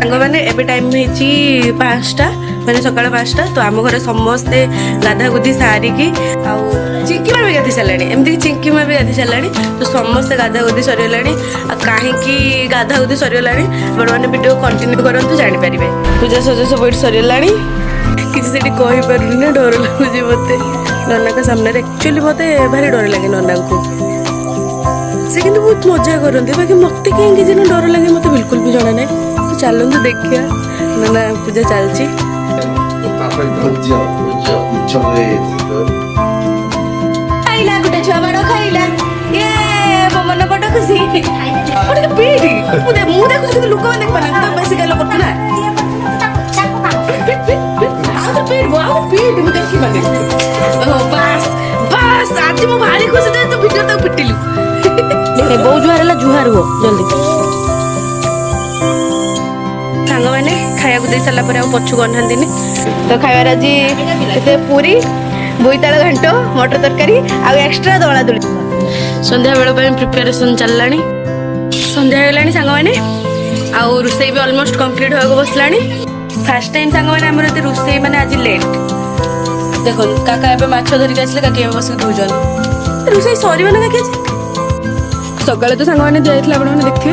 सांग मैंने एबे टाइम होईची 5टा मैंने सकाळ 5टा तो आम घर समस्ते गाधा गुधी सारिकी आ चिंकी माँ भी गाधी साराणी एमती चिंकी माँ भी गाधी साराणी तो समस्ते गाधा गुधी सरीगलाणी आ कहीं गाधा गुधी सरीगलाणी बड़ मैंने वीडियो कंटिन्यू करंतु जानि परिबे पूजा सजा सब एठी सरीगलाणी किसी सेठी कहि पारुनी ना डर लागुची मते नन्ना का सामने एक्चुअली मते भारी डर लागे नन्ना को से किंतु बहुत मजा करते बाकी मत कहीं जिन डर लगे मत बिल्कुल भी जाना ना तो चलते देखिए ना पूजा चलती खाइला गुटे छुआ बड़ खाइला ये मन बड़ खुशी गोटे पीढ़ी मु देखुछु कि लोक देख पाना तो बेसी गलो करत ना आउ पीढ़ मु देखि माने ओ बस बस आज मु भारी खुशी तो वीडियो तो पिटिलु नहीं बहु जुहार है जुहार हो जल्दी सांग मैंने खाया दे सारा पर पछू गनाती तो खाइबार आज पूरी बोईताल घंट मटर तरकारी आ एक्स्ट्रा दला दुली संध्या बेल प्रिपेरेसन चलला संध्या होगा सांग मैंने आउ रोसे भी अलमोस्ट कंप्लीट होगा बसला फास्ट टाइम सांग मैंने आमर रोसे मैंने आज लेट देखो काका ए माछ धरिक आसले काकी बस धोजन रोसे सर ना काकी सकाଳେ तो सांग मैंने दिखाई आपने देखिए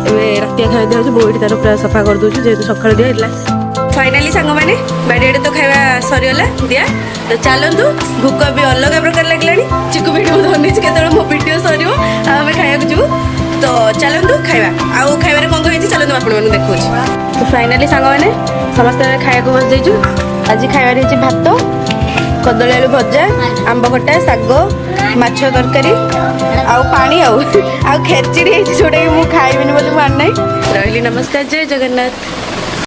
एवं रातिया खाई दिया बोईटी तार पूरा सफा कर दूसरी जेहतु सका दिखाई फाइनाली सांग मैंने बाड़े तो खाଇବା सरीगला दिया तो चलतु भूक भी अलग प्रकार लगे चिकु वीडियो धरनी के मो वीडियो सर आम खाया जीवु तो चलतु खाଇବା आउ खाइबार कौन कही चलतु आपने देखो तो फाइनाली सांग मैंने समस्त खाया बस जाइचु आज खाइबार भात कदली आलू भजा आंब खटा शाग माछ तरकारी आउ पानी आउ खेचड़ी जोटा कि मुझे खाइबी बोली मान ना रही नमस्कार जय जगन्नाथ।